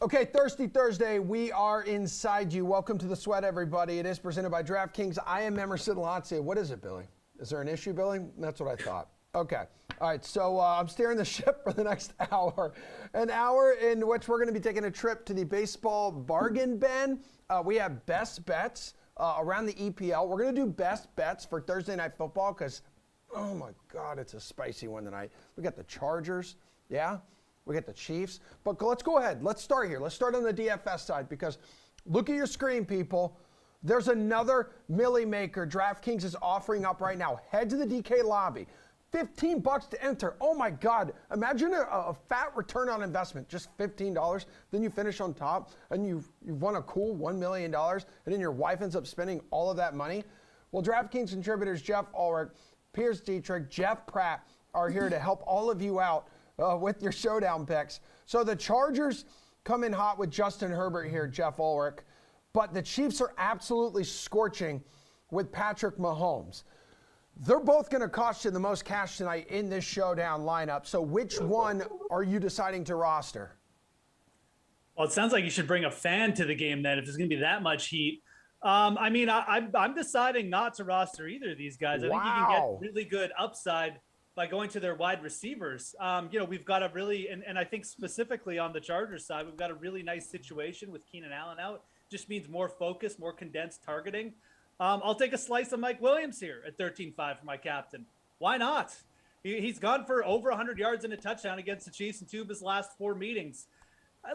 Okay, Thirsty Thursday, we are inside you. Welcome to the Sweat, everybody. It is presented by DraftKings. I am Emerson Lazio. What is it, Billy? Is there an issue, Billy? That's what I thought. Okay. All right, so I'm steering the ship for the next hour. An hour in which we're going to be taking a trip to the baseball bargain bin. We have best bets around the EPL. We're going to do best bets for Thursday Night Football because, oh my God, it's a spicy one tonight. We got the Chargers, yeah? We got the Chiefs. But let's go ahead. Let's start here. Let's start on the DFS side because look at your screen, people. There's another Millie Maker DraftKings is offering up right now. Head to the DK lobby. $15 to enter. Oh my God. Imagine a fat return on investment, just $15. Then you finish on top and you've won a cool $1 million and then your wife ends up spending all of that money. Well, DraftKings contributors Jeff Ulrich, Pierce Dietrich, Jeff Pratt are here to help all of you out with your showdown picks. So the Chargers come in hot with Justin Herbert here, Jeff Ulrich, but the Chiefs are absolutely scorching with Patrick Mahomes. They're both going to cost you the most cash tonight in this showdown lineup. So which one are you deciding to roster? Well, it sounds like you should bring a fan to the game then if there's going to be that much heat. I'm deciding not to roster either of these guys. I think you can get really good upside by going to their wide receivers. We've got a really, and I think specifically on the Chargers side, we've got a really nice situation with Keenan Allen out. Just means more focus, more condensed targeting. I'll take a slice of Mike Williams here at 13-5 for my captain. Why not? He's gone for over 100 yards and a touchdown against the Chiefs in 2 of his last 4 meetings.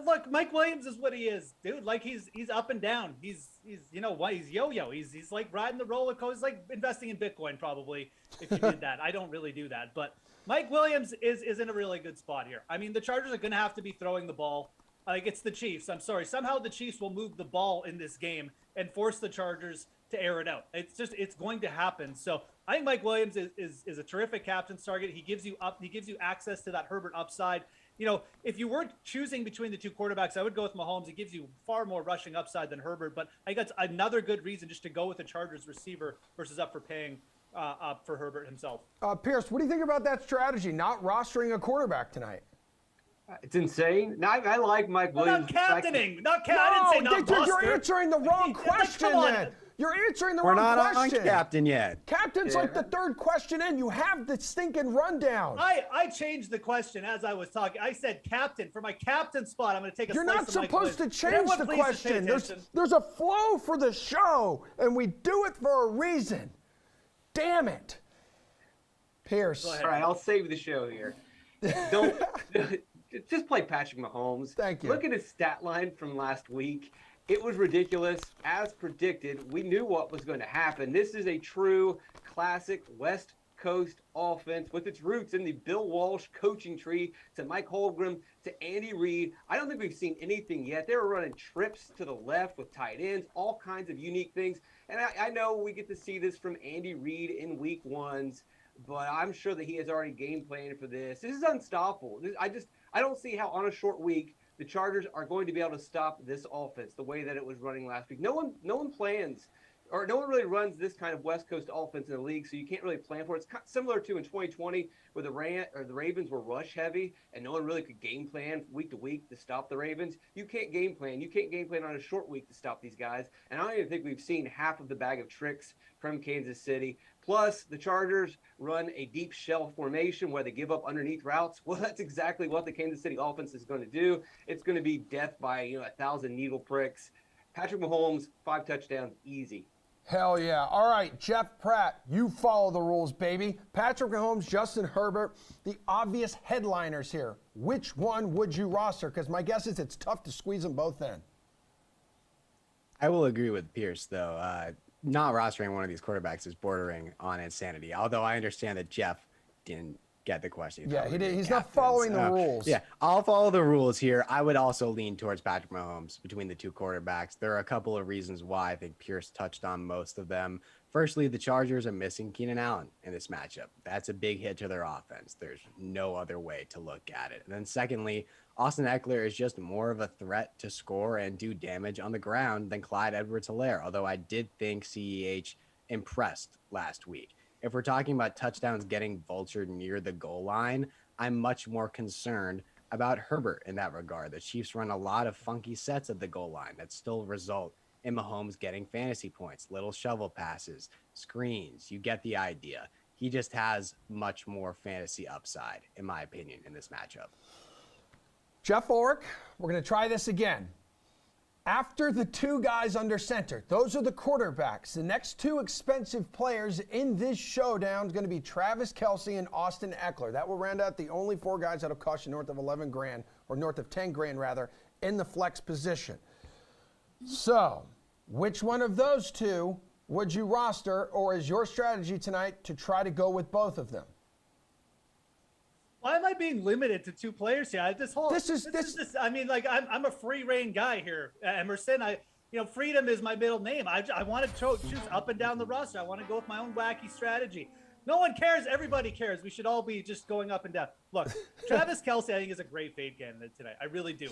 Look, Mike Williams is what he is, dude. Like he's up and down. He's yo-yo. He's like riding the roller coaster. He's like investing in Bitcoin probably if you did that. I don't really do that, but Mike Williams is in a really good spot here. I mean, the Chargers are going to have to be throwing the ball. Like it's the Chiefs. I'm sorry. Somehow the Chiefs will move the ball in this game and force the Chargers to air it out. It's going to happen. So I think Mike Williams is a terrific captain's target. He gives you access to that Herbert upside. You know, if you weren't choosing between the 2 quarterbacks, I would go with Mahomes. It gives you far more rushing upside than Herbert, but I got another good reason just to go with the Chargers receiver versus up for paying up for Herbert himself. Pierce, what do you think about that strategy, not rostering a quarterback tonight? It's insane. No, I like Mike Williams. Not captaining. I didn't say not you're answering the wrong question then. You're answering the wrong question. We're not on captain yet. Captain's like the 3rd question in. You have the stinking rundown. I changed the question as I was talking. I said captain. For my captain spot, I'm going to take a You're slice not of Mike supposed to Williams. change the question. There's a flow for the show, and we do it for a reason. Damn it. Pierce. All right, I'll save the show here. Don't just play Patrick Mahomes. Thank you. Look at his stat line from last week. It was ridiculous. As predicted, we knew what was going to happen. This is a true classic West Coast offense with its roots in the Bill Walsh coaching tree to Mike Holmgren to Andy Reid. I don't think we've seen anything yet. They were running trips to the left with tight ends, all kinds of unique things. And I know we get to see this from Andy Reid in week 1s, but I'm sure that he has already game planned for this. This is unstoppable. I don't see how on a short week the Chargers are going to be able to stop this offense the way that it was running last week. No one plans, or no one really runs this kind of West Coast offense in the league, so you can't really plan for it. It's similar to in 2020 where the Ravens were rush heavy and no one really could game plan week to week to stop the Ravens. You can't game plan. You can't game plan on a short week to stop these guys. And I don't even think we've seen half of the bag of tricks from Kansas City. Plus, the Chargers run a deep shell formation where they give up underneath routes. Well, that's exactly what the Kansas City offense is going to do. It's going to be death by 1,000 needle pricks. Patrick Mahomes, 5 touchdowns, easy. Hell yeah. All right, Jeff Pratt, you follow the rules, baby. Patrick Mahomes, Justin Herbert, the obvious headliners here. Which one would you roster? Because my guess is it's tough to squeeze them both in. I will agree with Pierce, though. Not rostering one of these quarterbacks is bordering on insanity, although I understand that Jeff didn't get the question. Yeah, he did. He's not following the rules. Yeah, I'll follow the rules here. I would also lean towards Patrick Mahomes between the 2 quarterbacks. There are a couple of reasons why. I think Pierce touched on most of them. Firstly, the Chargers are missing Keenan Allen in this matchup. That's a big hit to their offense. There's no other way to look at it. And then secondly, Austin Eckler is just more of a threat to score and do damage on the ground than Clyde Edwards-Helaire, although I did think CEH impressed last week. If we're talking about touchdowns getting vultured near the goal line, I'm much more concerned about Herbert in that regard. The Chiefs run a lot of funky sets at the goal line that still result in Mahomes getting fantasy points, little shovel passes, screens. You get the idea. He just has much more fantasy upside, in my opinion, in this matchup. Jeff Ulrich, we're going to try this again. After the two guys under center, those are the quarterbacks. The next two expensive players in this showdown is going to be Travis Kelce and Austin Eckler. That will round out the only four guys that'll cost you north of 11 grand, or north of 10 grand rather, in the flex position. So, which one of those two would you roster, or is your strategy tonight to try to go with both of them? Why am I being limited to two players here? I mean, like I'm a free reign guy here, Emerson. Freedom is my middle name. I want to choose up and down the roster. I want to go with my own wacky strategy. No one cares. Everybody cares. We should all be just going up and down. Look, Travis Kelce, I think, is a great fade candidate today. I really do.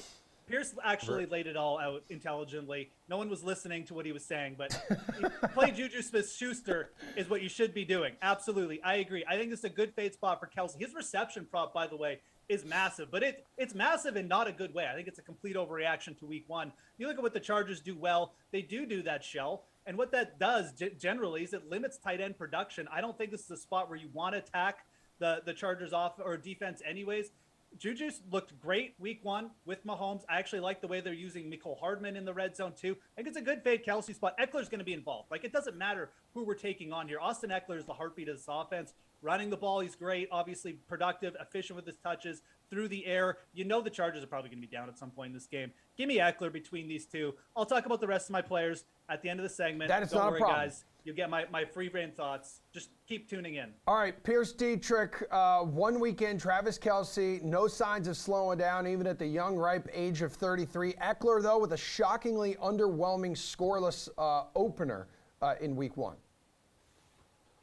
Pierce actually laid it all out intelligently. No one was listening to what he was saying, but play Juju Smith-Schuster is what you should be doing. Absolutely. I agree. I think this is a good fade spot for Kelce. His reception prop, by the way, is massive, but it's massive in not a good way. I think it's a complete overreaction to week one. You look at what the Chargers do well. They do that shell. And what that does generally is it limits tight end production. I don't think this is a spot where you want to attack the Chargers off or defense anyways. Juju looked great week one with Mahomes. I actually like the way they're using Mecole Hardman in the red zone too. I think it's a good fade Kelce spot. Eckler's going to be involved. Like, it doesn't matter who we're taking on here. Austin Eckler is the heartbeat of this offense. Running the ball, he's great. Obviously productive, efficient with his touches through the air. You know the Chargers are probably going to be down at some point in this game. Give me Eckler between these two. I'll talk about the rest of my players at the end of the segment. That is Don't not worry, a problem. guys. You get my free brain thoughts. Just keep tuning in. All right, Pierce Dietrich, 1 weekend, Travis Kelce, no signs of slowing down, even at the young, ripe age of 33. Eckler, though, with a shockingly underwhelming scoreless opener in week one.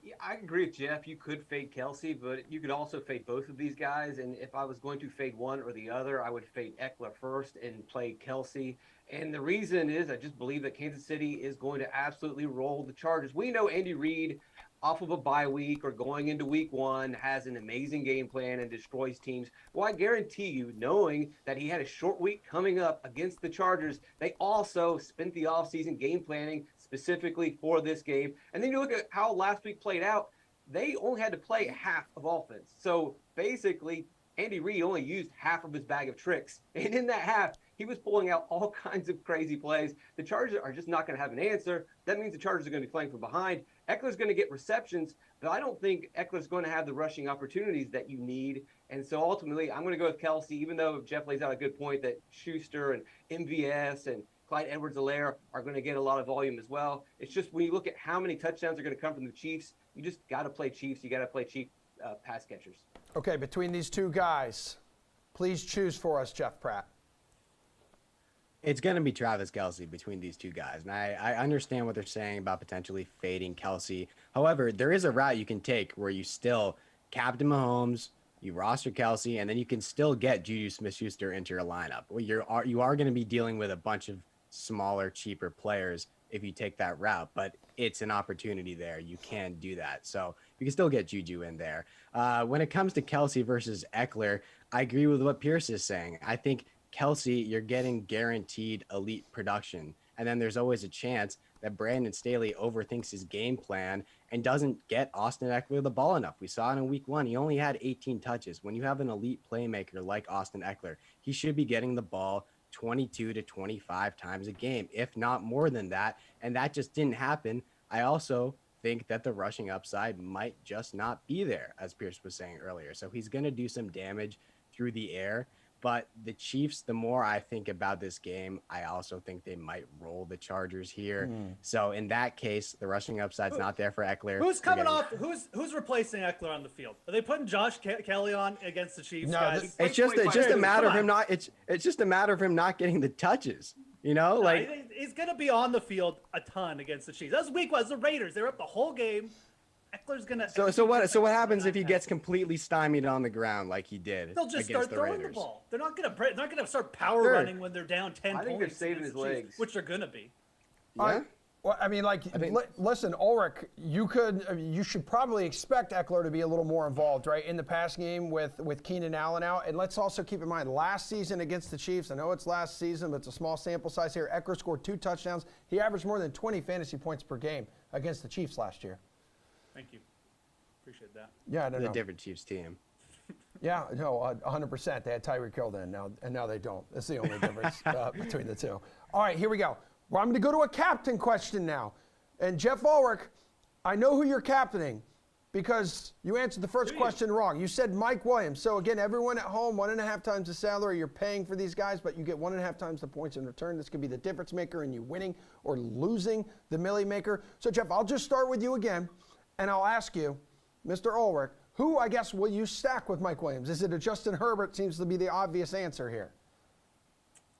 Yeah, I agree with Jeff. You could fade Kelce, but you could also fade both of these guys. And if I was going to fade one or the other, I would fade Eckler first and play Kelce. And the reason is I just believe that Kansas City is going to absolutely roll the Chargers. We know Andy Reid, off of a bye week or going into week one, has an amazing game plan and destroys teams. Well, I guarantee you, knowing that he had a short week coming up against the Chargers, they also spent the offseason game planning specifically for this game. And then you look at how last week played out. They only had to play half of offense. So basically, Andy Reid only used half of his bag of tricks. And in that half, he was pulling out all kinds of crazy plays. The Chargers are just not going to have an answer. That means the Chargers are going to be playing from behind. Eckler's going to get receptions, but I don't think Eckler's going to have the rushing opportunities that you need. And so ultimately, I'm going to go with Kelce, even though Jeff lays out a good point that Schuster and MVS and Clyde Edwards-Helaire are going to get a lot of volume as well. It's just when you look at how many touchdowns are going to come from the Chiefs, you just got to play Chiefs. You got to play Chief pass catchers. Okay, between these two guys, please choose for us, Jeff Pratt. It's going to be Travis Kelce between these two guys. And I understand what they're saying about potentially fading Kelce. However, there is a route you can take where you still captain Mahomes, you roster Kelce, and then you can still get Juju Smith-Schuster into your lineup. Well, you are going to be dealing with a bunch of smaller, cheaper players if you take that route, but it's an opportunity there. You can do that. So you can still get Juju in there. When it comes to Kelce versus Eckler, I agree with what Pierce is saying. I think Kelce, you're getting guaranteed elite production. And then there's always a chance that Brandon Staley overthinks his game plan and doesn't get Austin Eckler the ball enough. We saw it in week one. He only had 18 touches. When you have an elite playmaker like Austin Eckler, he should be getting the ball 22 to 25 times a game, if not more than that. And that just didn't happen. I also think that the rushing upside might just not be there, as Pierce was saying earlier. So he's going to do some damage through the air. But the Chiefs, the more I think about this game, I also think they might roll the Chargers here. So in that case, the rushing upside's not there for Eckler. Who's coming off? Who's replacing Eckler on the field? Are they putting Josh Kelly on against the Chiefs? No, guys? It's just a matter of him not. It's just a matter of him not getting the touches. You know, like he's gonna be on the field a ton against the Chiefs. That's week one. The Raiders. They were up the whole game. Eckler's gonna. So what happens if he gets completely stymied on the ground like he did? They'll just start the throwing Raiders? the ball. They're not gonna start power running when they're down 10 I think points. they're saving his legs. Which they're gonna be. Yeah. Well, I mean, listen, Ulrich, you should probably expect Eckler to be a little more involved, right, in the pass game with Keenan Allen out. And let's also keep in mind, last season against the Chiefs, I know it's last season, but it's a small sample size here. Eckler scored 2 touchdowns. He averaged more than 20 fantasy points per game against the Chiefs last year. Thank you. Appreciate that. Yeah, I don't know. A different Chiefs team. Yeah, no, 100%. They had Tyreek Hill then, now they don't. That's the only difference between the two. All right, here we go. Well, I'm going to go to a captain question now. And Jeff Ulrich, I know who you're captaining because you answered the first question wrong. You said Mike Williams. So again, everyone at home, 1.5 times the salary. You're paying for these guys, but you get 1.5 times the points in return. This could be the difference maker in you winning or losing the millie maker. So Jeff, I'll just start with you again, and I'll ask you, Mr. Ulrich, who, I guess, will you stack with Mike Williams? Is it a Justin Herbert? Seems to be the obvious answer here.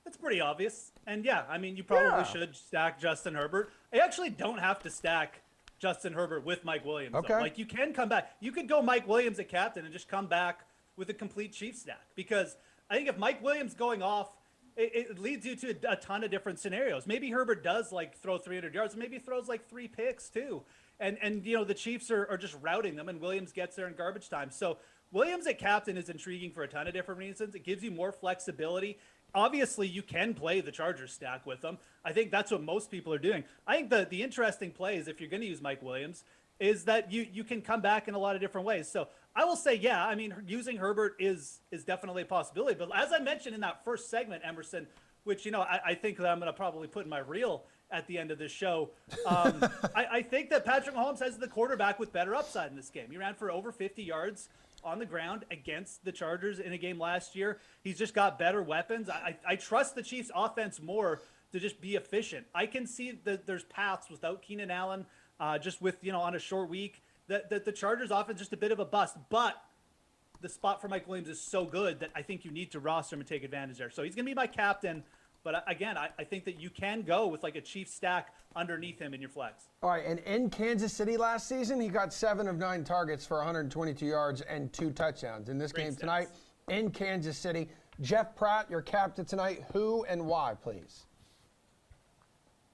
It's pretty obvious. And yeah, I mean, you probably should stack Justin Herbert. I actually don't have to stack Justin Herbert with Mike Williams. Okay. Though. Like, you can come back. You could go Mike Williams at captain and just come back with a complete Chiefs stack. Because I think if Mike Williams going off, it leads you to a ton of different scenarios. Maybe Herbert does, like, throw 300 yards. Maybe he throws, like, 3 picks, too. And you know, the Chiefs are just routing them, and Williams gets there in garbage time. So Williams at captain is intriguing for a ton of different reasons. It gives you more flexibility. Obviously, you can play the Chargers stack with them. I think that's what most people are doing. I think the interesting play is, if you're going to use Mike Williams, is that you can come back in a lot of different ways. So I will say, yeah, I mean, using Herbert is definitely a possibility. But as I mentioned in that first segment, Emerson, which, you know, I think that I'm going to probably put in my reel at the end of this show, I think that Patrick Mahomes has the quarterback with better upside in this game. He ran for over 50 yards on the ground against the Chargers in a game last year. He's just got better weapons. I trust the Chiefs offense more to just be efficient. I can see that there's paths without Keenan Allen, just with, you know, on a short week, that the Chargers offense is just a bit of a bust. But the spot for Mike Williams is so good that I think you need to roster him and take advantage there. So he's going to be my captain. But again, I think that you can go with like a Chiefs stack underneath him in your flex. All right, and in Kansas City last season, he got 7 of 9 targets for 122 yards and 2 touchdowns. In this game tonight, in Kansas City, Jeff Pratt, your captain tonight. Who and why, please?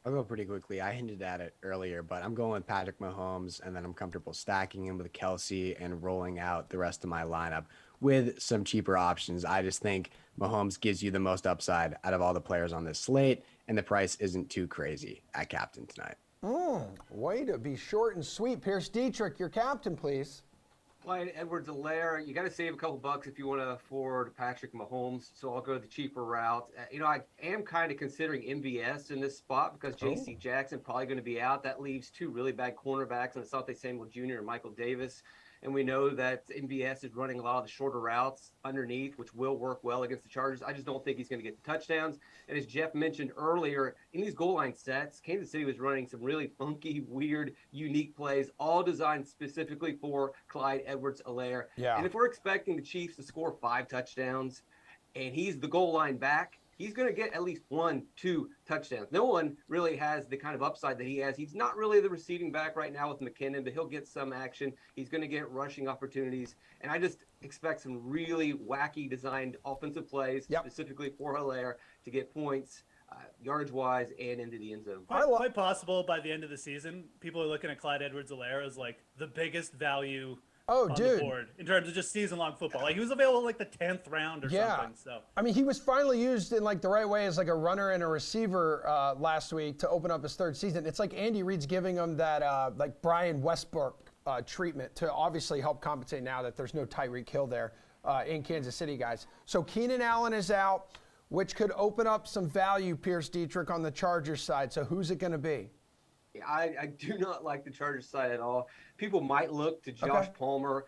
I'll go pretty quickly. I hinted at it earlier, but I'm going with Patrick Mahomes, and then I'm comfortable stacking him with Kelsey and rolling out the rest of my lineup with some cheaper options. I just think Mahomes gives you the most upside out of all the players on this slate, and the price isn't too crazy at captain tonight. Way to be short and sweet. Pierce Dietrich, your captain, please. Clyde Edwards-Helaire, you got to save a couple bucks if you want to afford Patrick Mahomes, so I'll go the cheaper route. You know, I am kind of considering MVS in this spot because J.C. Jackson probably going to be out. That leaves 2 really bad cornerbacks, and Asante Samuel Jr. and Michael Davis. And we know that MVS is running a lot of the shorter routes underneath, which will work well against the Chargers. I just don't think he's going to get the touchdowns. And as Jeff mentioned earlier, in these goal line sets, Kansas City was running some really funky, weird, unique plays, all designed specifically for Clyde Edwards-Helaire. Yeah. And if we're expecting the Chiefs to score 5 touchdowns and he's the goal line back, he's going to get at least 1-2 touchdowns. No one really has the kind of upside that he has. He's not really the receiving back right now with McKinnon, but he'll get some action. He's going to get rushing opportunities. And I just expect some really wacky designed offensive plays, specifically for Helaire, to get points yardage-wise and into the end zone. Quite possible by the end of the season, people are looking at Clyde Edwards-Helaire as like the biggest value on the board in terms of just season-long football. Like, he was available in like the 10th round or something. So I mean, he was finally used in like the right way as like a runner and a receiver last week to open up his 3rd season. It's like Andy Reid's giving him that like Brian Westbrook treatment to obviously help compensate now that there's no Tyreek Hill there in Kansas City, guys. So Keenan Allen is out, which could open up some value, Pierce Dietrich, on the Chargers side. So who's it going to be? I do not like the Chargers side at all. People might look to Josh Palmer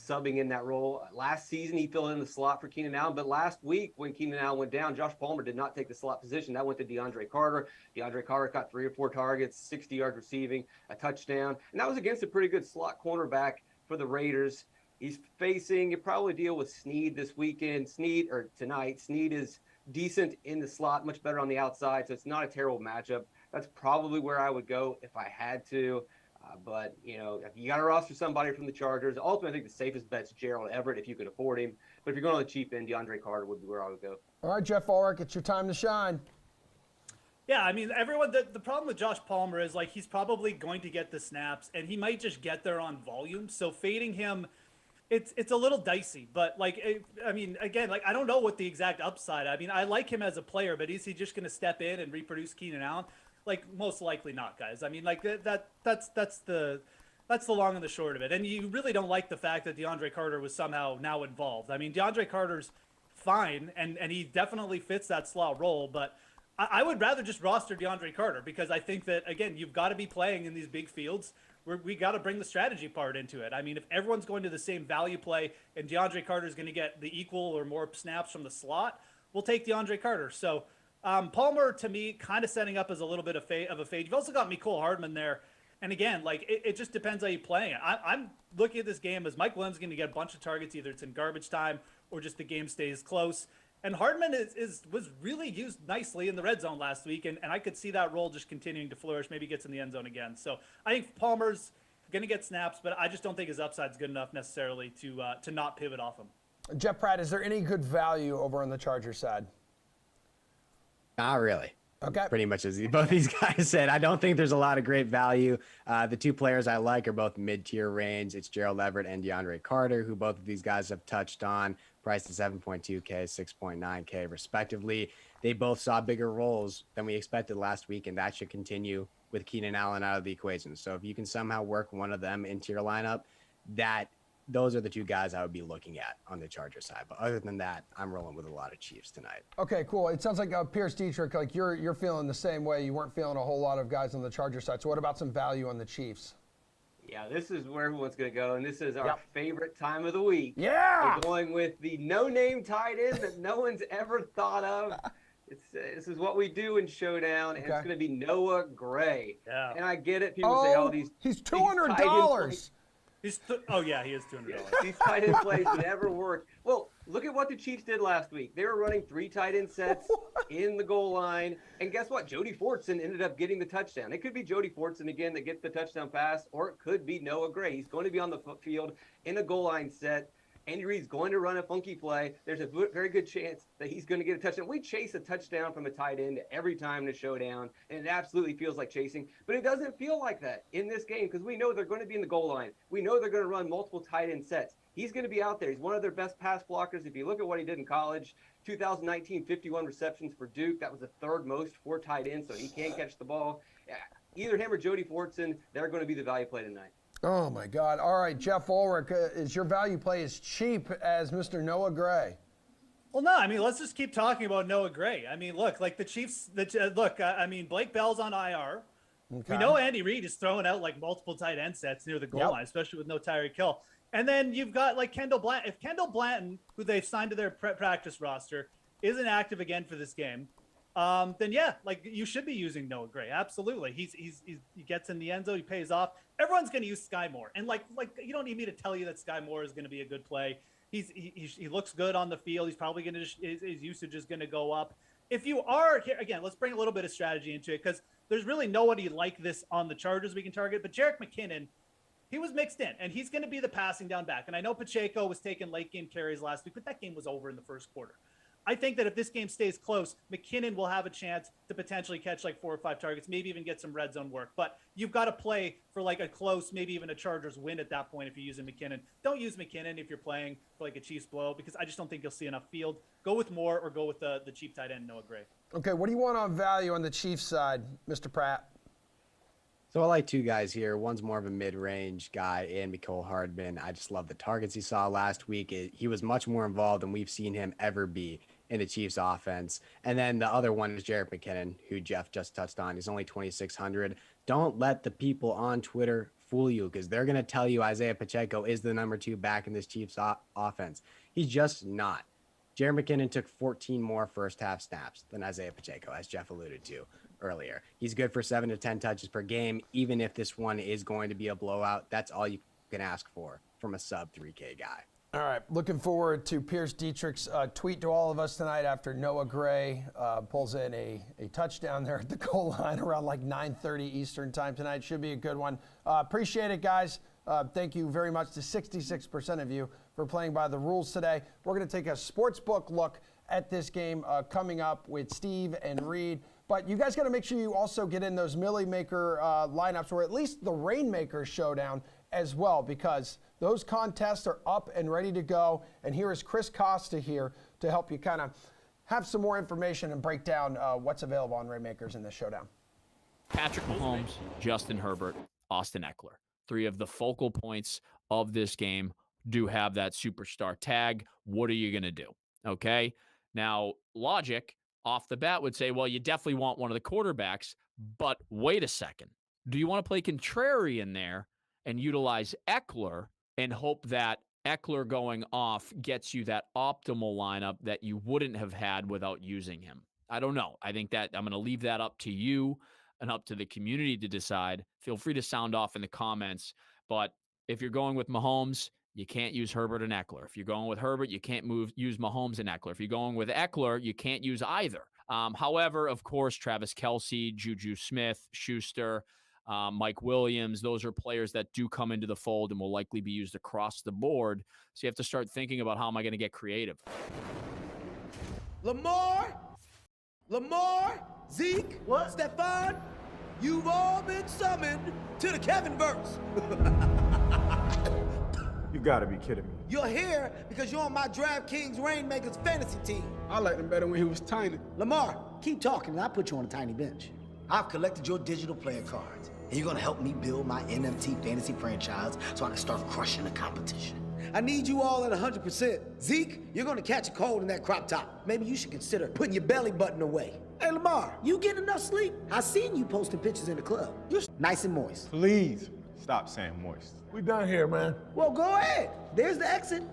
subbing in that role. Last season, he filled in the slot for Keenan Allen, but last week when Keenan Allen went down, Josh Palmer did not take the slot position. That went to DeAndre Carter. DeAndre Carter got 3 or 4 targets, 60 yards receiving, a touchdown, and that was against a pretty good slot cornerback for the Raiders. He's facing, you probably deal with Snead this weekend. Tonight. Snead is decent in the slot, much better on the outside, so it's not a terrible matchup. That's probably where I would go if I had to. But, you know, if you got to roster somebody from the Chargers, ultimately I think the safest bet's Gerald Everett if you can afford him. But if you're going on the cheap end, DeAndre Carter would be where I would go. All right, Jeff Ulrich, it's your time to shine. Yeah, I mean, everyone. The problem with Josh Palmer is like he's probably going to get the snaps, and he might just get there on volume. So fading him, it's a little dicey. But like, I mean, again, like I don't know what the exact upside. I mean, I like him as a player, but is he just going to step in and reproduce Keenan Allen? Like most likely not, guys. I mean, like that's the long and the short of it. And you really don't like the fact that DeAndre Carter was somehow now involved. I mean, DeAndre Carter's fine, and he definitely fits that slot role, but I would rather just roster DeAndre Carter because I think that, again, you've got to be playing in these big fields where we got to bring the strategy part into it. I mean, if everyone's going to the same value play and DeAndre Carter is going to get the equal or more snaps from the slot, we'll take DeAndre Carter. So Palmer, to me, kind of setting up as a little bit of a fade. You've also got Mecole Hardman there. And again, like it just depends how you play it. I'm looking at this game as Mike Williams going to get a bunch of targets. Either it's in garbage time or just the game stays close. And Hardman was really used nicely in the red zone last week, and I could see that role just continuing to flourish. Maybe gets in the end zone again. So I think Palmer's going to get snaps, but I just don't think his upside's good enough necessarily to not pivot off him. Jeff Pratt, is there any good value over on the Chargers side? Not really. Okay. Pretty much as both these guys said. I don't think there's a lot of great value. The two players I like are both mid-tier range. It's Gerald Everett and DeAndre Carter, who both of these guys have touched on, priced at 7.2K, 6.9K respectively. They both saw bigger roles than we expected last week, and that should continue with Keenan Allen out of the equation. So if you can somehow work one of them into your lineup, those are the two guys I would be looking at on the Charger side. But other than that, I'm rolling with a lot of Chiefs tonight. Okay, cool. It sounds like Pierce Dietrich, like you're feeling the same way. You weren't feeling a whole lot of guys on the Charger side. So what about some value on the Chiefs? Yeah, this is where everyone's going to go, and this is our favorite time of the week. Yeah! We're going with the no-name tight end that no one's ever thought of. This is what we do in Showdown, and it's going to be Noah Gray. Yeah. And I get it. People say, oh, he's $200. He is $200. These tight end plays never work. Well, look at what the Chiefs did last week. They were running 3 tight end sets in the goal line. And guess what? Jody Fortson ended up getting the touchdown. It could be Jody Fortson again that gets the touchdown pass, or it could be Noah Gray. He's going to be on the field in a goal line set. Andy Reid's going to run a funky play. There's a very good chance that he's going to get a touchdown. We chase a touchdown from a tight end every time in a showdown, and it absolutely feels like chasing. But it doesn't feel like that in this game because we know they're going to be in the goal line. We know they're going to run multiple tight end sets. He's going to be out there. He's one of their best pass blockers. If you look at what he did in college, 2019, 51 receptions for Duke. That was the 3rd most for tight end, so he can't catch the ball. Either him or Jody Fortson, they're going to be the value play tonight. Oh, my God. All right, Jeff Ulrich, is your value play as cheap as Mr. Noah Gray? Well, no, I mean, let's just keep talking about Noah Gray. I mean, look, like the Chiefs, I mean, Blake Bell's on IR. Okay. We know Andy Reid is throwing out like multiple tight end sets near the goal line, especially with no Tyreek Hill. And then you've got like Kendall Blanton. If Kendall Blanton, who they've signed to their practice roster, isn't active again for this game, then yeah, like you should be using Noah Gray. Absolutely. He gets in the end zone, he pays off. Everyone's going to use Sky Moore. And like you don't need me to tell you that Sky Moore is going to be a good play. He looks good on the field. He's probably going to his usage is going to go up. If you are here again, let's bring a little bit of strategy into it because there's really nobody like this on the Chargers we can target. But Jerick McKinnon, he was mixed in, and he's going to be the passing down back. And I know Pacheco was taking late game carries last week, but that game was over in the first quarter. I think that if this game stays close, McKinnon will have a chance to potentially catch like 4 or 5 targets, maybe even get some red zone work. But you've got to play for like a close, maybe even a Chargers win at that point if you're using McKinnon. Don't use McKinnon if you're playing for like a Chiefs blow because I just don't think you'll see enough field. Go with Moore or go with the cheap tight end, Noah Gray. Okay, what do you want on value on the Chiefs side, Mr. Pratt? So I like 2 guys here. One's more of a mid-range guy in Mecole Hardman. I just love the targets he saw last week. He was much more involved than we've seen him ever be in the Chiefs offense. And then the other one is Jerick McKinnon, who Jeff just touched on. He's only 2,600. Don't let the people on Twitter fool you because they're going to tell you Isaiah Pacheco is the number 2 back in this Chiefs offense. He's just not. Jerick McKinnon took 14 more first half snaps than Isaiah Pacheco, as Jeff alluded to earlier. He's good for 7 to 10 touches per game. Even if this one is going to be a blowout, that's all you can ask for from a sub 3K guy. All right, looking forward to Pierce Dietrich's tweet to all of us tonight after Noah Gray pulls in a touchdown there at the goal line around like 9:30 Eastern time tonight. Should be a good one. Appreciate it, guys. Thank you very much to 66% of you for playing by the rules today. We're going to take a sportsbook look at this game coming up with Steve and Reed. But you guys got to make sure you also get in those Millie Maker lineups, or at least the Rainmaker Showdown as well, because those contests are up and ready to go. And here is Chris Costa here to help you kind of have some more information and break down what's available on Rainmakers in this showdown. Patrick Mahomes, Justin Herbert, Austin Eckler. Three of the focal points of this game do have that superstar tag. What are you going to do? Okay. Now, logic off the bat would say, well, you definitely want one of the quarterbacks, but wait a second. Do you want to play contrarian there and utilize Eckler and hope that Eckler going off gets you that optimal lineup that you wouldn't have had without using him? I don't know. I think that I'm going to leave that up to you and up to the community to decide. Feel free to sound off in the comments. But if you're going with Mahomes, you can't use Herbert and Eckler. If you're going with Herbert, you can't use Mahomes and Eckler. If you're going with Eckler, you can't use either. However, of course, Travis Kelce, Juju Smith, Schuster, Mike Williams, those are players that do come into the fold and will likely be used across the board. So you have to start thinking about how am I going to get creative. Lamar, Zeke, Stephon, you've all been summoned to the Kevin verse. You gotta be kidding me. You're here because you're on my DraftKings Rainmakers fantasy team. I liked him better when he was tiny. Lamar, keep talking and I'll put you on a tiny bench. I've collected your digital player cards, and you're gonna help me build my NFT fantasy franchise so I can start crushing the competition. I need you all at 100%. Zeke, you're gonna catch a cold in that crop top. Maybe you should consider putting your belly button away. Hey, Lamar, you getting enough sleep? I seen you posting pictures in the club. You're nice and moist. Please stop saying moist. We done here, man. Well, go ahead. There's the exit.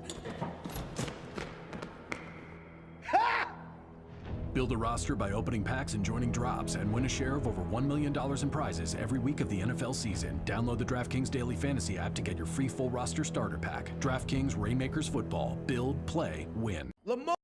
Ha! Build a roster by opening packs and joining drops and win a share of over $1 million in prizes every week of the NFL season. Download the DraftKings Daily Fantasy app to get your free full roster starter pack. DraftKings Rainmakers Football. Build, play, win. Lamar.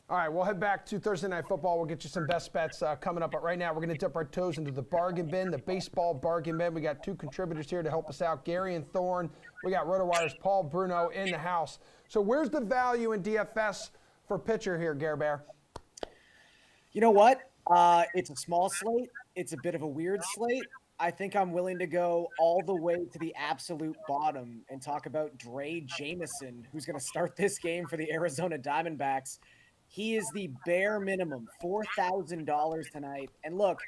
All right, we'll head back to Thursday Night Football. We'll get you some best bets coming up. But right now, we're going to dip our toes into the bargain bin, the baseball bargain bin. We got two contributors here to help us out, Gary and Thorne. We got RotoWire's Paul Bruno in the house. So where's the value in DFS for pitcher here, Gare Bear? You know what? It's a small slate. It's a bit of a weird slate. I think I'm willing to go all the way to the absolute bottom and talk about Dre Jameson, who's going to start this game for the Arizona Diamondbacks. He is the bare minimum, $4,000 tonight. And look,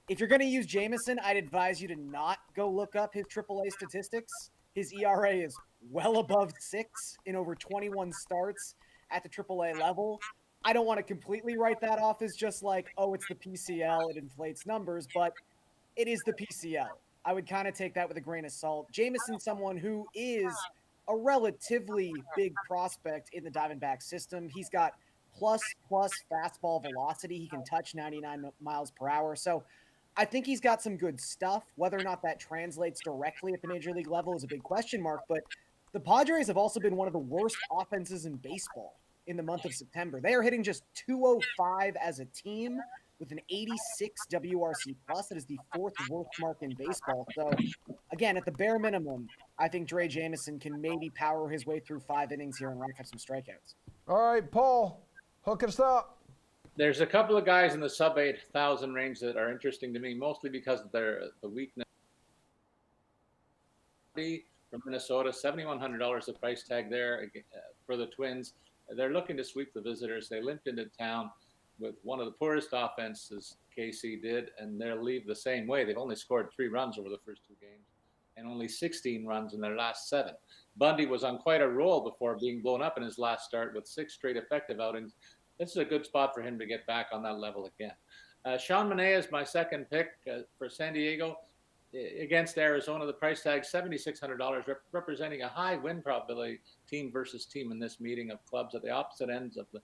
if you're going to use Jameson, I'd advise you to not go look up his AAA statistics. His ERA is well above 6 in over 21 starts at the AAA level. I don't want to completely write that off as just like, oh, it's the PCL, it inflates numbers, but it is the PCL. I would kind of take that with a grain of salt. Jameson's someone who is a relatively big prospect in the Diamondback system. He's got plus fastball velocity. He can touch 99 miles per hour. So I think he's got some good stuff. Whether or not that translates directly at the major league level is a big question mark. But the Padres have also been one of the worst offenses in baseball in the month of September. They are hitting just 205 as a team with an 86 WRC plus. That is the fourth worst mark in baseball. So again, at the bare minimum, I think Dre Jameson can maybe power his way through 5 innings here and rack up some strikeouts. All right, Paul, hook us up. There's a couple of guys in the sub 8,000 range that are interesting to me, mostly because of the weakness. From Minnesota, $7,100 the price tag there for the Twins. They're looking to sweep the visitors. They limped into town with one of the poorest offenses KC did, and they'll leave the same way. They've only scored 3 runs over the first 2 games and only 16 runs in their last 7. Bundy was on quite a roll before being blown up in his last start with 6 straight effective outings. This is a good spot for him to get back on that level again. Sean Manaea is my second pick for San Diego. Against Arizona, the price tag $7,600, representing a high win probability team versus team in this meeting of clubs at the opposite ends of the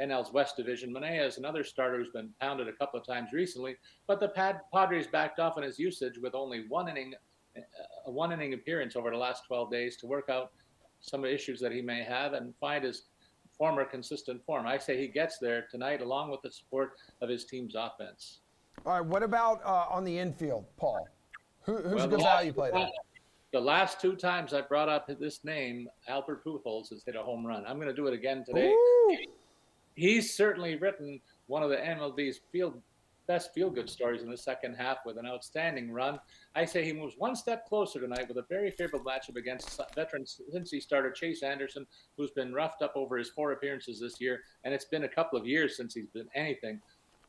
NL's West Division. Manaea is another starter who's been pounded a couple of times recently, but the Padres backed off on his usage with only a one-inning appearance over the last 12 days to work out some issues that he may have and find his former consistent form. I say he gets there tonight along with the support of his team's offense. All right, what about on the infield, Paul? Who's a good value play there? The last 2 times I brought up this name, Albert Pujols has hit a home run. I'm going to do it again today. Ooh. He's certainly written one of the MLB's best feel-good stories in the second half with an outstanding run. I say he moves one step closer tonight with a very favorable matchup against veteran Cincy starter Chase Anderson, who's been roughed up over his 4 appearances this year, and it's been a couple of years since he's been anything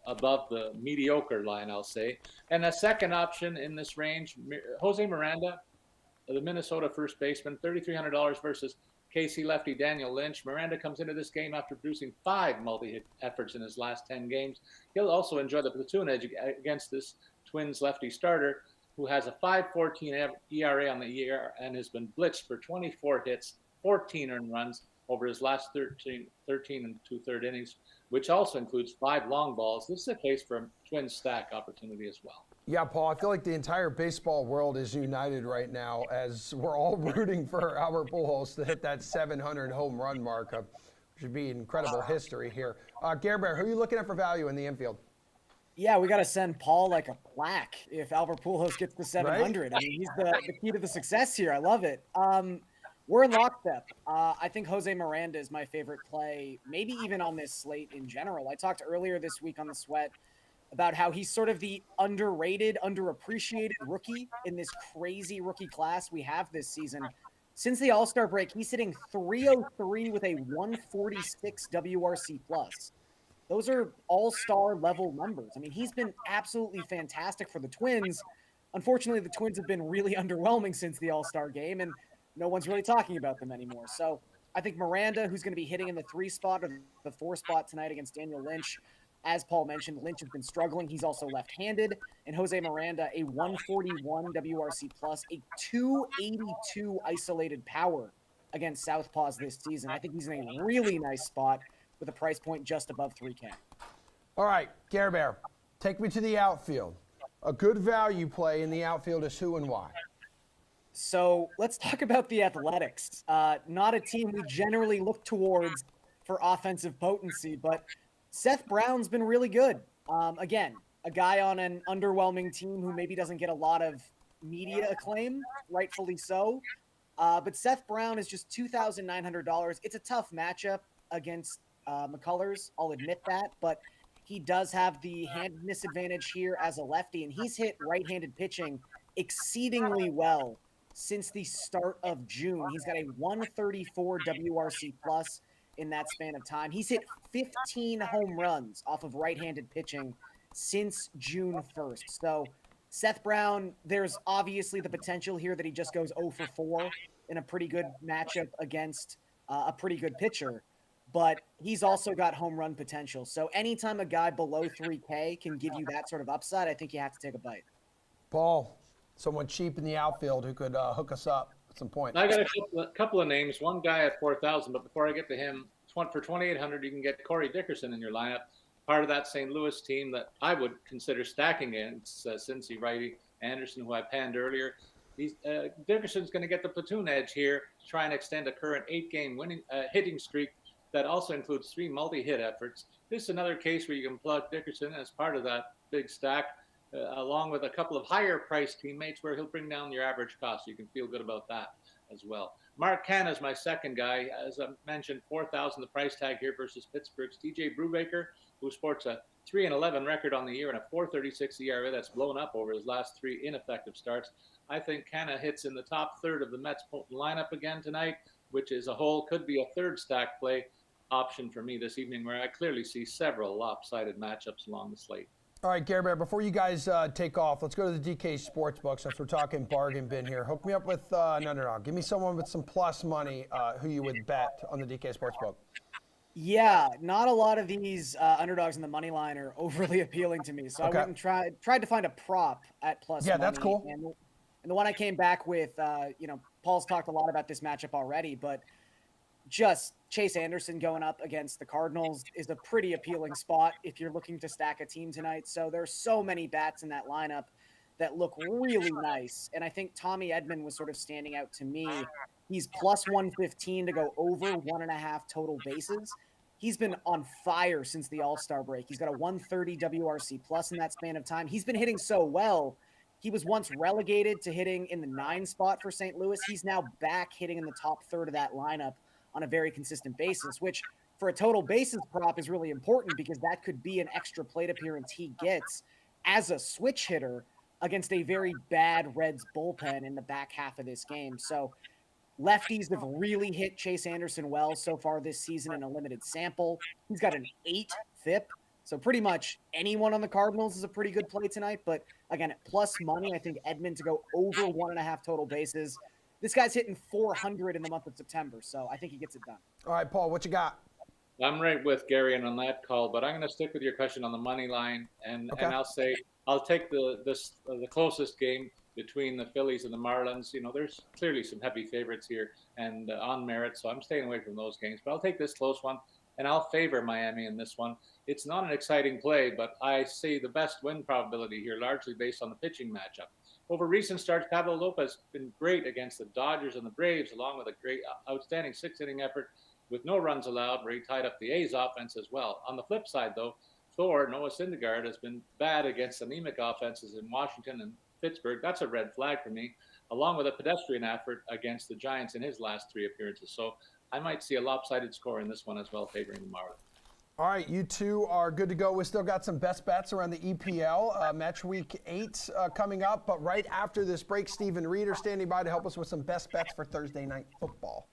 above the mediocre line, I'll say. And a second option in this range, Jose Miranda, the Minnesota first baseman, $3,300 versus KC lefty Daniel Lynch. Miranda comes into this game after producing 5 multi-hit efforts in his last 10 games. He'll also enjoy the platoon edge against this Twins lefty starter, who has a 5.14 ERA on the year and has been blitzed for 24 hits, 14 earned runs over his last 13 and 2/3 innings, which also includes 5 long balls. This is a case for a Twins stack opportunity as well. Yeah, Paul, I feel like the entire baseball world is united right now as we're all rooting for Albert Pujols to hit that 700 home run mark. Should be incredible history here. Gare Bear, who are you looking at for value in the infield? Yeah, we got to send Paul like a plaque if Albert Pujols gets to 700. Right? I mean, he's the key to the success here. I love it. We're in lockstep. I think Jose Miranda is my favorite play, maybe even on this slate in general. I talked earlier this week on The Sweat about how he's sort of the underrated, underappreciated rookie in this crazy rookie class we have this season. Since the All-Star break, he's hitting 303 with a 146 WRC plus. Those are all-star level numbers. I mean, he's been absolutely fantastic for the Twins. Unfortunately, the Twins have been really underwhelming since the All-Star game, and no one's really talking about them anymore. So I think Miranda, who's going to be hitting in the 3 spot or the 4 spot tonight against Daniel Lynch. As Paul mentioned, Lynch has been struggling. He's also left-handed. And Jose Miranda, a 141 WRC plus, a 282 isolated power against Southpaws this season. I think he's in a really nice spot with a price point just above $3K. All right, Gare Bear, take me to the outfield. A good value play in the outfield is who and why? So let's talk about the Athletics. Not a team we generally look towards for offensive potency, but Seth Brown's been really good. Again, a guy on an underwhelming team who maybe doesn't get a lot of media acclaim, rightfully so. But Seth Brown is just $2,900. It's a tough matchup against McCullers, I'll admit that, but he does have the handedness advantage here as a lefty, and he's hit right-handed pitching exceedingly well since the start of June. He's got a 134 WRC plus in that span of time. He's hit 15 home runs off of right-handed pitching since June 1st. So Seth Brown, there's obviously the potential here that he just goes 0 for 4 in a pretty good matchup against a pretty good pitcher, but he's also got home run potential. So anytime a guy below 3K can give you that sort of upside, I think you have to take a bite. Paul, someone cheap in the outfield who could hook us up at some point. I got a couple of names. One guy at 4,000, but before I get to him, for 2,800, you can get Corey Dickerson in your lineup. Part of that St. Louis team that I would consider stacking against Cincy righty Anderson, who I panned earlier. Dickerson's going to get the platoon edge here to try and extend a current 8-game winning hitting streak that also includes 3 multi-hit efforts. This is another case where you can plug Dickerson as part of that big stack, along with a couple of higher-priced teammates where he'll bring down your average cost. You can feel good about that as well. Mark Canha is my second guy. As I mentioned, 4,000 the price tag here versus Pittsburgh's TJ Brubaker, who sports a 3-11 record on the year and a 4.36 ERA that's blown up over his last 3 ineffective starts. I think Canha hits in the top third of the Mets lineup again tonight, which as a whole could be a third stack play option for me this evening, where I clearly see several lopsided matchups along the slate. All right, Gary Bear, before you guys take off, let's go to the DK Sportsbook since we're talking bargain bin here. Hook me up with an underdog. Give me someone with some plus money who you would bet on the DK Sportsbook. Yeah, not a lot of these underdogs in the money line are overly appealing to me. So I went and tried to find a prop at plus money. That's cool. And the one I came back with, Paul's talked a lot about this matchup already, but just Chase Anderson going up against the Cardinals is a pretty appealing spot if you're looking to stack a team tonight. So there's so many bats in that lineup that look really nice. And I think Tommy Edman was sort of standing out to me. He's plus 115 to go over 1.5 total bases. He's been on fire since the All-Star break. He's got a 130 WRC plus in that span of time. He's been hitting so well. He was once relegated to hitting in the 9 spot for St. Louis. He's now back hitting in the top third of that lineup on a very consistent basis, which for a total bases prop is really important because that could be an extra plate appearance he gets as a switch hitter against a very bad Reds bullpen in the back half of this game. So lefties have really hit Chase Anderson well so far this season in a limited sample. He's got an 8 FIP. So pretty much anyone on the Cardinals is a pretty good play tonight. But again, at plus money, I think Edman to go over 1.5 total bases. This guy's hitting 400 in the month of September, so I think he gets it done. All right, Paul, what you got? I'm right with Gary on that call, but I'm going to stick with your question on the money line, and I'll say I'll take the closest game between the Phillies and the Marlins. You know, there's clearly some heavy favorites here and on merit, so I'm staying away from those games. But I'll take this close one, and I'll favor Miami in this one. It's not an exciting play, but I see the best win probability here, largely based on the pitching matchup. Over recent starts, Pablo Lopez has been great against the Dodgers and the Braves, along with a great, outstanding 6-inning effort with no runs allowed, where he tied up the A's offense as well. On the flip side, though, Noah Syndergaard has been bad against anemic offenses in Washington and Pittsburgh. That's a red flag for me, along with a pedestrian effort against the Giants in his last 3 appearances. So I might see a lopsided score in this one as well, favoring the Marlins. All right, you two are good to go. We still got some best bets around the EPL. Match week 8 coming up. But right after this break, Stephen Reeder standing by to help us with some best bets for Thursday night football.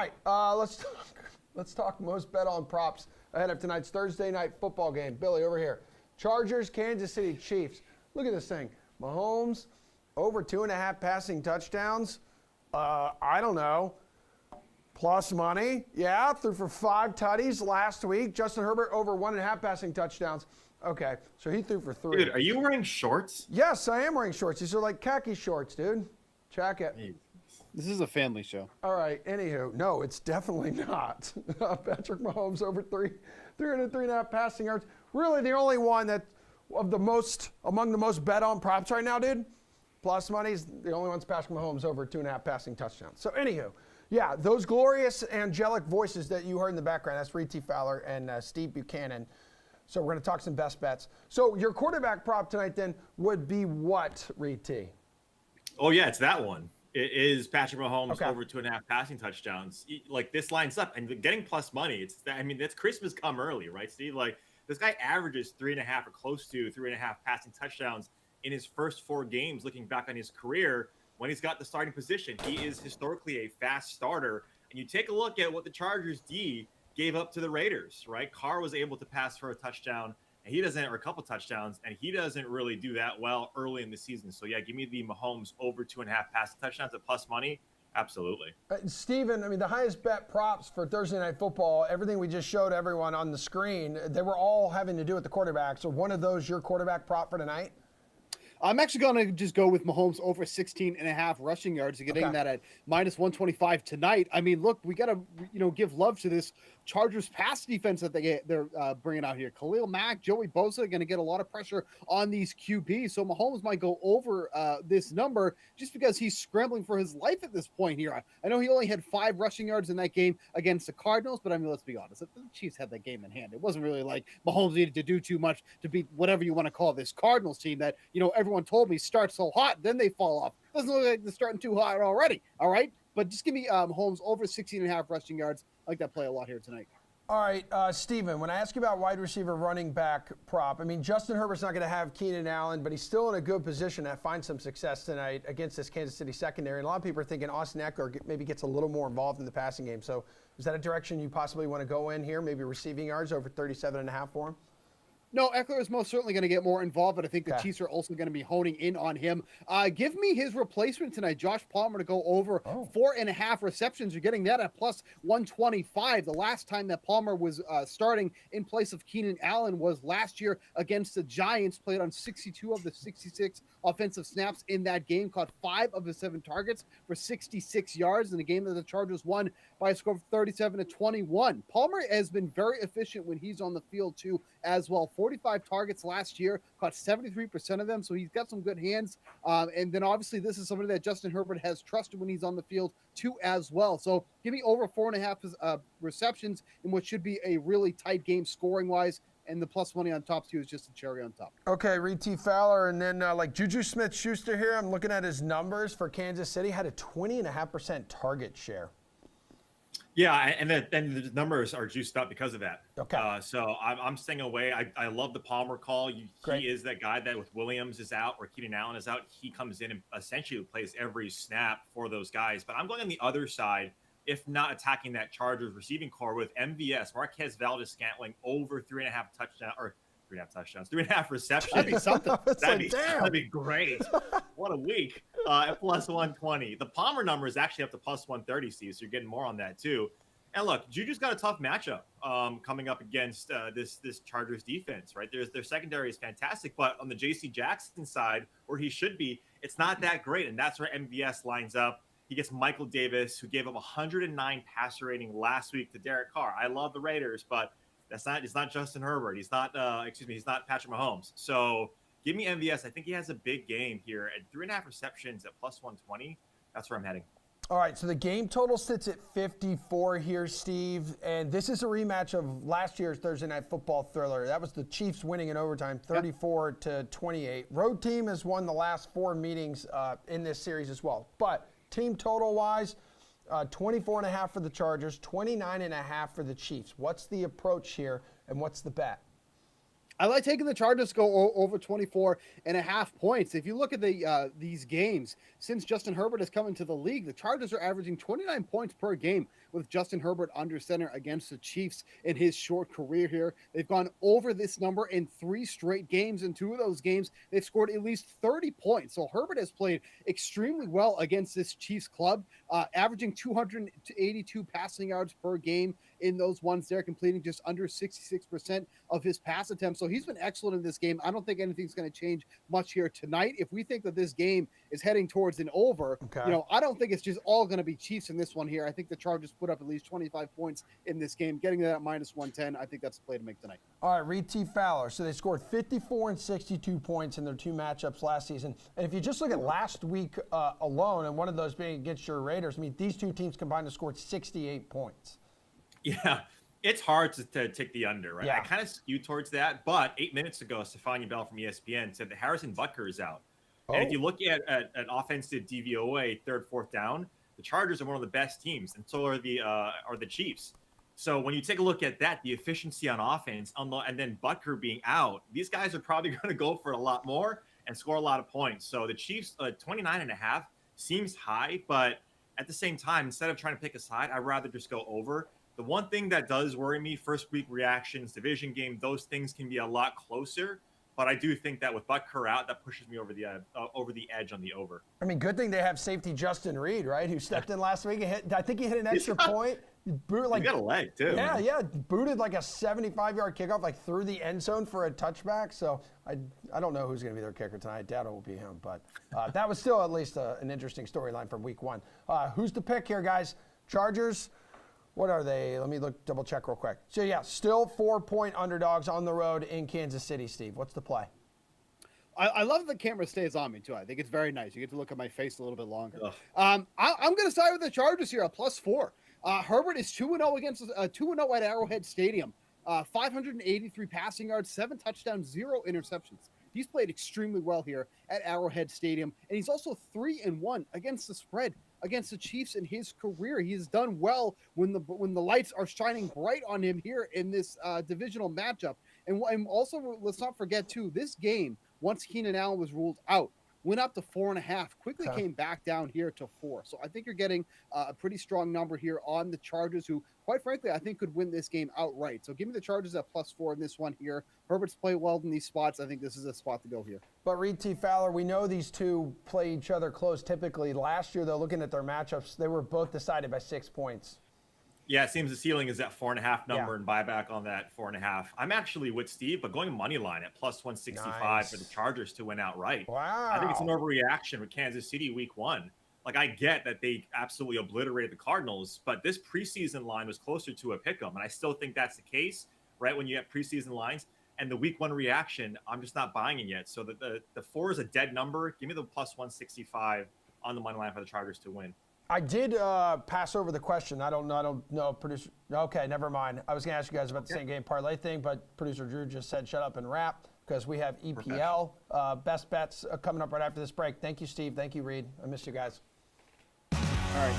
right, let's talk most bet on props ahead of tonight's Thursday night football game. Billy, over here. Chargers, Kansas City Chiefs. Look at this thing. Mahomes, over 2.5 passing touchdowns. I don't know. Plus money. Yeah, threw for 5 tutties last week. Justin Herbert, over 1.5 passing touchdowns. Okay, so he threw for 3. Dude, are you wearing shorts? Yes, I am wearing shorts. These are like khaki shorts, dude. Check it. This is a family show. All right, anywho, no, it's definitely not. Patrick Mahomes over 303.5 passing yards. Really the only one that among the most bet on props right now, dude. Plus money's the only one's Patrick Mahomes over 2.5 passing touchdowns. So anywho, yeah, those glorious angelic voices that you heard in the background, that's Reed T. Fowler and Steve Buchanan. So we're going to talk some best bets. So your quarterback prop tonight then would be what, Reed T? Oh, yeah, it's that one. It is Patrick Mahomes over 2.5 passing touchdowns. Like, this lines up and getting plus money. That's Christmas come early, right, Steve? Like, this guy averages 3.5 or close to 3.5 passing touchdowns in his first 4 games, looking back on his career when he's got the starting position. He is historically a fast starter. And you take a look at what the Chargers D gave up to the Raiders, right? Carr was able to pass for a touchdown, and or a couple touchdowns, and he doesn't really do that well early in the season. So, yeah, give me the Mahomes over 2.5 passing touchdowns at plus money. Absolutely. Steven, the highest bet props for Thursday Night Football, everything we just showed everyone on the screen, they were all having to do with the quarterback. So one of those your quarterback prop for tonight? I'm actually going to just go with Mahomes over 16.5 rushing yards, getting that at minus 125 tonight. Look, we got to, give love to this Chargers pass defense that they're bringing out here. Khalil Mack, Joey Bosa are going to get a lot of pressure on these QBs. So Mahomes might go over this number just because he's scrambling for his life at this point here. I know he only had 5 rushing yards in that game against the Cardinals, but let's be honest. The Chiefs had that game in hand. It wasn't really like Mahomes needed to do too much to beat whatever you want to call this Cardinals team that, everyone told me starts so hot, then they fall off. Doesn't look like they're starting too hot already. All right. But just give me Mahomes over 16.5 rushing yards. I like that play a lot here tonight. All right, Steven, when I ask you about wide receiver running back prop, Justin Herbert's not going to have Keenan Allen, but he's still in a good position to find some success tonight against this Kansas City secondary. And a lot of people are thinking Austin Eckler maybe gets a little more involved in the passing game. So is that a direction you possibly want to go in here, maybe receiving yards over 37.5 for him? No, Eckler is most certainly going to get more involved, but I think the Chiefs are also going to be honing in on him. Give me his replacement tonight, Josh Palmer, to go over 4.5 receptions. You're getting that at plus 125. The last time that Palmer was starting in place of Keenan Allen was last year against the Giants, played on 62 of the 66 offensive snaps in that game, caught 5 of the 7 targets for 66 yards in a game that the Chargers won by a score of 37-21. Palmer has been very efficient when he's on the field too as well. 45 targets last year, caught 73% of them, so he's got some good hands. And then obviously this is somebody that Justin Herbert has trusted when he's on the field too as well. So give me over 4.5 receptions in what should be a really tight game scoring-wise, and the plus money on top too is just a cherry on top. Okay, Reed T. Fowler, and then like Juju Smith-Schuster here, I'm looking at his numbers for Kansas City, had a 20.5% target share. Yeah, and the numbers are juiced up because of that. Okay. So I'm staying away. I love the Palmer call. He is that guy that with Williams is out or Keenan Allen is out, he comes in and essentially plays every snap for those guys. But I'm going on the other side, if not attacking that Chargers receiving core with MVS, Marquez Valdes-Scantling over 3.5 receptions. That'd be something. That'd be great. What a week. At plus 120. The Palmer number is actually up to plus 130, Steve, so you're getting more on that too. And look, Juju's got a tough matchup coming up against this Chargers defense, right? Their secondary is fantastic, but on the J.C. Jackson side, where he should be, it's not that great, and that's where MVS lines up. He gets Michael Davis, who gave up 109 passer rating last week to Derek Carr. I love the Raiders, but it's not Justin Herbert. He's not Patrick Mahomes. So give me MVS. I think he has a big game here at 3.5 receptions at plus 120. That's where I'm heading. All right, so the game total sits at 54 here, Steve, and this is a rematch of last year's Thursday Night Football thriller. That was the Chiefs winning in overtime, 34-28. Road team has won the last 4 meetings in this series as well. But team total-wise, 24.5 for the Chargers, 29.5 for the Chiefs. What's the approach here, and what's the bet? I like taking the Chargers to go over 24.5 points. If you look at these games, since Justin Herbert has come into the league, the Chargers are averaging 29 points per game with Justin Herbert under center against the Chiefs in his short career here. They've gone over this number in 3 straight games. In 2 of those games, they've scored at least 30 points. So Herbert has played extremely well against this Chiefs club, averaging 282 passing yards per game in those ones there, completing just under 66% of his pass attempts. So he's been excellent in this game. I don't think anything's going to change much here tonight. If we think that this game is heading towards an over, I don't think it's just all going to be Chiefs in this one here. I think the Chargers put up at least 25 points in this game, getting to that minus 110. I think that's a play to make tonight. All right, Reed T. Fowler. So they scored 54 and 62 points in their 2 matchups last season. And if you just look at last week alone, and one of those being against your Raiders, I mean, these 2 teams combined to score 68 points. Yeah, it's hard to take the under, right? Yeah. I kind of skew towards that, but 8 minutes ago, Stefania Bell from ESPN said that Harrison Butker is out. And if you look at an offensive DVOA, 3rd, 4th down, the Chargers are one of the best teams, and so are the Chiefs. So when you take a look at that, the efficiency on offense, and then Butker being out, these guys are probably going to go for a lot more and score a lot of points. So the Chiefs, 29.5 seems high, but at the same time, instead of trying to pick a side, I'd rather just go over. The one thing that does worry me, first week reactions, division game, those things can be a lot closer. But I do think that with Butker out, that pushes me over the edge on the over. I mean, good thing they have safety Justin Reed, right, who stepped in last week and hit. I think he hit an extra point. He got a leg too. Yeah, yeah, booted like a 75-yard kickoff, like through the end zone for a touchback. So I don't know who's going to be their kicker tonight. I doubt it will be him, but that was still at least an interesting storyline from week 1. Who's the pick here, guys? Chargers. What are they? Let me double check real quick. So yeah, still 4-point underdogs on the road in Kansas City. Steve, what's the play? I love the camera stays on me too. I think it's very nice. You get to look at my face a little bit longer. I'm going to side with the Chargers here, a +4. Herbert is 2-0 against 2-0 at Arrowhead Stadium. 583 passing yards, 7 touchdowns, 0 interceptions. He's played extremely well here at Arrowhead Stadium, and he's also 3-1 against the spread against the Chiefs in his career. He has done well when the lights are shining bright on him here in this divisional matchup. And also, let's not forget too, this game, once Keenan Allen was ruled out, went up to 4.5, quickly came back down here to 4. So I think you're getting a pretty strong number here on the Chargers, who, quite frankly, I think could win this game outright. So give me the Chargers at +4 in this one here. Herbert's played well in these spots. I think this is a spot to go here. But Reed T. Fowler, we know these two play each other close typically. Last year, though, looking at their matchups, they were both decided by 6 points. Yeah, it seems the ceiling is that 4.5 number and buyback on that 4.5. I'm actually with Steve, but going money line at +165 for the Chargers to win outright. Wow. I think it's an overreaction with Kansas City week 1. Like, I get that they absolutely obliterated the Cardinals, but this preseason line was closer to a pick'em, and I still think that's the case, right? When you have preseason lines and the week 1 reaction, I'm just not buying it yet. So the 4 is a dead number. Give me the +165 on the money line for the Chargers to win. I did pass over the question. I don't know. Producer. Okay, never mind. I was going to ask you guys about the same game parlay thing, but producer Drew just said shut up and wrap because we have EPL best bets coming up right after this break. Thank you, Steve. Thank you, Reed. I missed you guys. All right.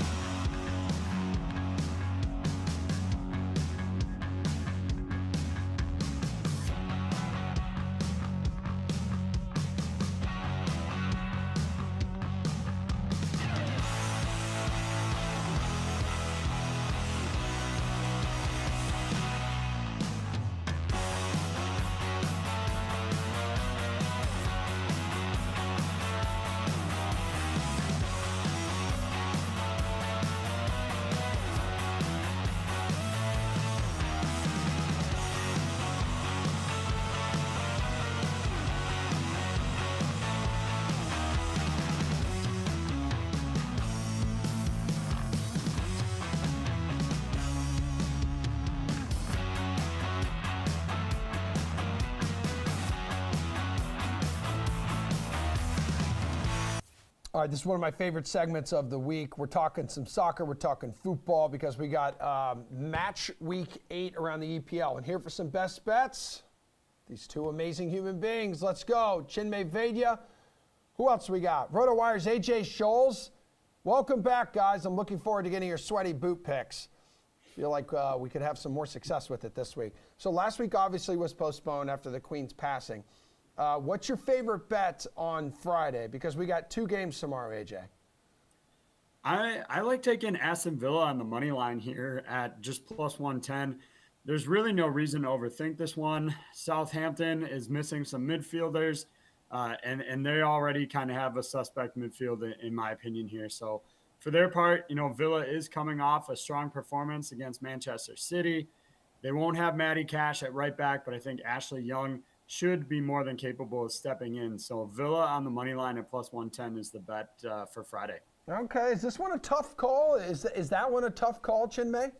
All right, this is one of my favorite segments of the week. We're talking some soccer, we're talking football, because we got match week 8 around the EPL. And here for some best bets, these two amazing human beings. Let's go. Chinmay Vaidya. Who else we got? RotoWire's AJ Scholes. Welcome back, guys. I'm looking forward to getting your sweaty boot picks. Feel like we could have some more success with it this week. So last week obviously was postponed after the Queen's passing. What's your favorite bet on Friday? Because we got 2 games tomorrow, AJ. I like taking Aston Villa on the money line here at just plus 110. There's really no reason to overthink this one. Southampton is missing some midfielders, and they already kind of have a suspect midfield, in my opinion, here. So for their part, Villa is coming off a strong performance against Manchester City. They won't have Matty Cash at right back, but I think Ashley Young should be more than capable of stepping in. So Villa on the money line at plus 110 is the bet for Friday. Okay, is this one a tough call? Is that one a tough call, Chinmay?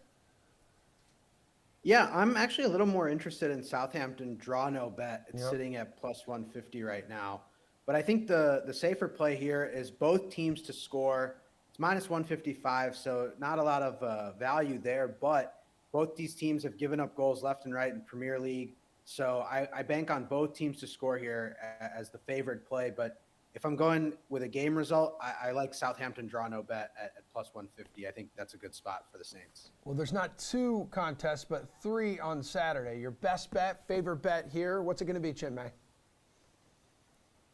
Yeah, I'm actually a little more interested in Southampton draw no bet. It's sitting at plus 150 right now. But I think the safer play here is both teams to score. It's minus 155, so not a lot of value there. But both these teams have given up goals left and right in Premier League. So I bank on both teams to score here as the favored play. But if I'm going with a game result, I like Southampton draw no bet at plus 150. I think that's a good spot for the Saints. Well, there's not 2 contests, but 3 on Saturday. Your best bet, favorite bet here, what's it going to be, Chinmay?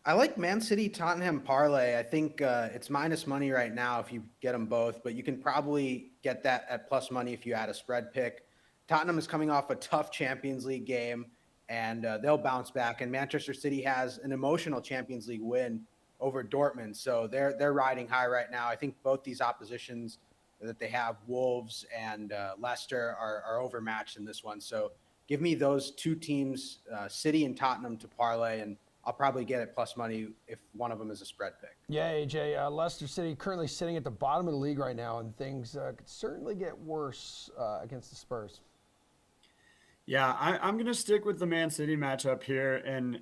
I like Man City Tottenham parlay. I think it's minus money right now if you get them both, but you can probably get that at plus money if you add a spread pick. Tottenham is coming off a tough Champions League game, and they'll bounce back. And Manchester City has an emotional Champions League win over Dortmund, so they're riding high right now. I think both these oppositions that they have, Wolves and Leicester, are overmatched in this one. So give me those 2 teams, City and Tottenham, to parlay, and I'll probably get it plus money if one of them is a spread pick. Yeah, AJ, Leicester City currently sitting at the bottom of the league right now, and things could certainly get worse against the Spurs. Yeah, I'm going to stick with the Man City matchup here and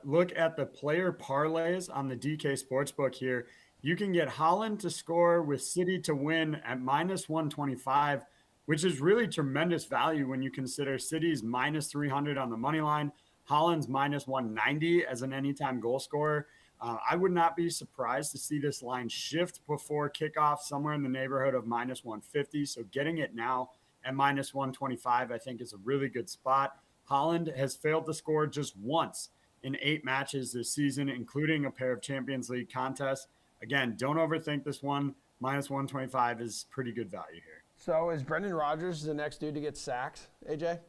look at the player parlays on the DK Sportsbook here. You can get Haaland to score with City to win at minus 125, which is really tremendous value when you consider City's minus 300 on the money line, Haaland's minus 190 as an anytime goal scorer. I would not be surprised to see this line shift before kickoff somewhere in the neighborhood of minus 150. So getting it now at minus 125, I think, is a really good spot. Haaland has failed to score just once in 8 matches this season, including a pair of Champions League contests. Again, don't overthink this one. Minus 125 is pretty good value here. So is Brendan Rodgers the next dude to get sacked, AJ?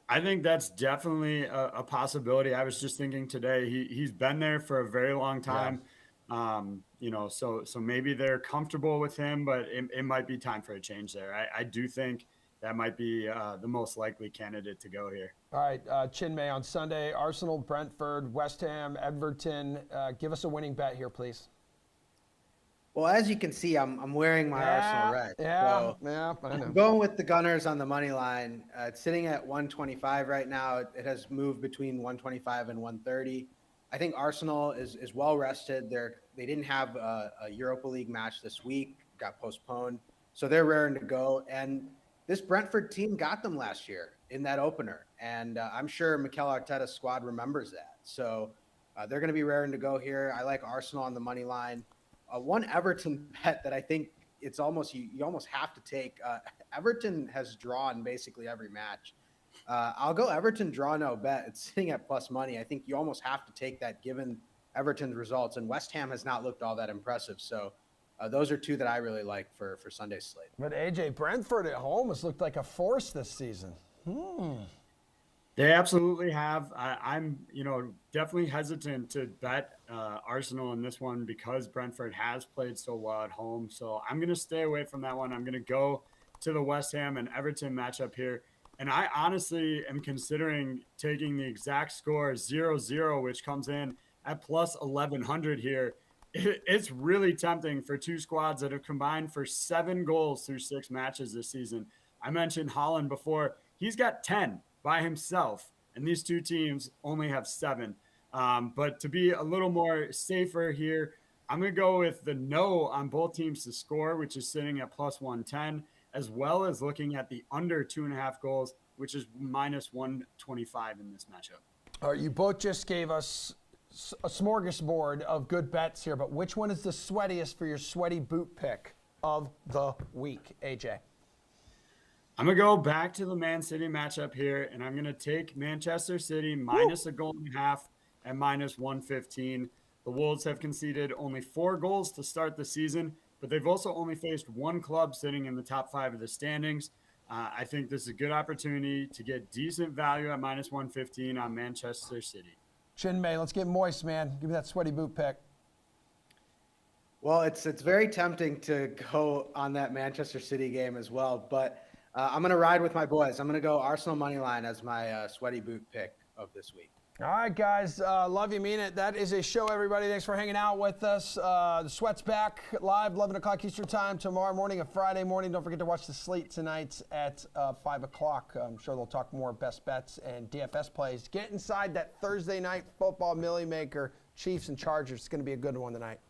I think that's definitely a possibility. I was just thinking today, he's been there for a very long time. Yeah. So maybe they're comfortable with him, but it might be time for a change there. I do think that might be the most likely candidate to go here. All right, Chinmay, on Sunday, Arsenal, Brentford, West Ham, Everton. Give us a winning bet here, please. Well, as you can see, I'm wearing my Arsenal red. Yeah, so I know. I'm going with the Gunners on the money line. It's sitting at 125 right now. It has moved between 125 and 130. I think Arsenal is well rested. They didn't have a Europa League match this week, got postponed, so they're raring to go. And this Brentford team got them last year in that opener, and I'm sure Mikel Arteta's squad remembers that. So they're going to be raring to go here. I like Arsenal on the money line. One Everton bet that I think it's almost you almost have to take. Everton has drawn basically every match. I'll go Everton draw no bet. It's sitting at plus money. I think you almost have to take that given Everton's results. And West Ham has not looked all that impressive. So those are 2 that I really like for Sunday's slate. But AJ, Brentford at home has looked like a force this season. They absolutely have. I'm, definitely hesitant to bet Arsenal in this one because Brentford has played so well at home. So I'm going to stay away from that one. I'm going to go to the West Ham and Everton matchup here. And I honestly am considering taking the exact score 0-0, which comes in at plus 1,100 here. It's really tempting for 2 squads that have combined for 7 goals through 6 matches this season. I mentioned Haaland before. He's got 10 by himself, and these 2 teams only have 7. But to be a little more safer here, I'm going to go with the no on both teams to score, which is sitting at plus 110, as well as looking at the under 2.5 goals, which is minus 125 in this matchup. All right, you both just gave us a smorgasbord of good bets here, but which one is the sweatiest for your sweaty boot pick of the week, AJ? I'm going to go back to the Man City matchup here, and I'm going to take Manchester City minus a goal and a half at minus 115. The Wolves have conceded only 4 goals to start the season. but they've also only faced one club sitting in the top 5 of the standings. I think this is a good opportunity to get decent value at minus 115 on Manchester City. Chinmay, let's get moist, man. Give me that sweaty boot pick. Well, it's very tempting to go on that Manchester City game as well, but I'm going to ride with my boys. I'm going to go Arsenal money line as my sweaty boot pick of this week. All right, guys. Love you, mean it. That is a show, everybody. Thanks for hanging out with us. The Sweat's back live, 11 o'clock Eastern Time tomorrow morning, a Friday morning. Don't forget to watch the slate tonight at 5 o'clock. I'm sure they'll talk more best bets and DFS plays. Get inside that Thursday night football Millie Maker, Chiefs and Chargers. It's going to be a good one tonight.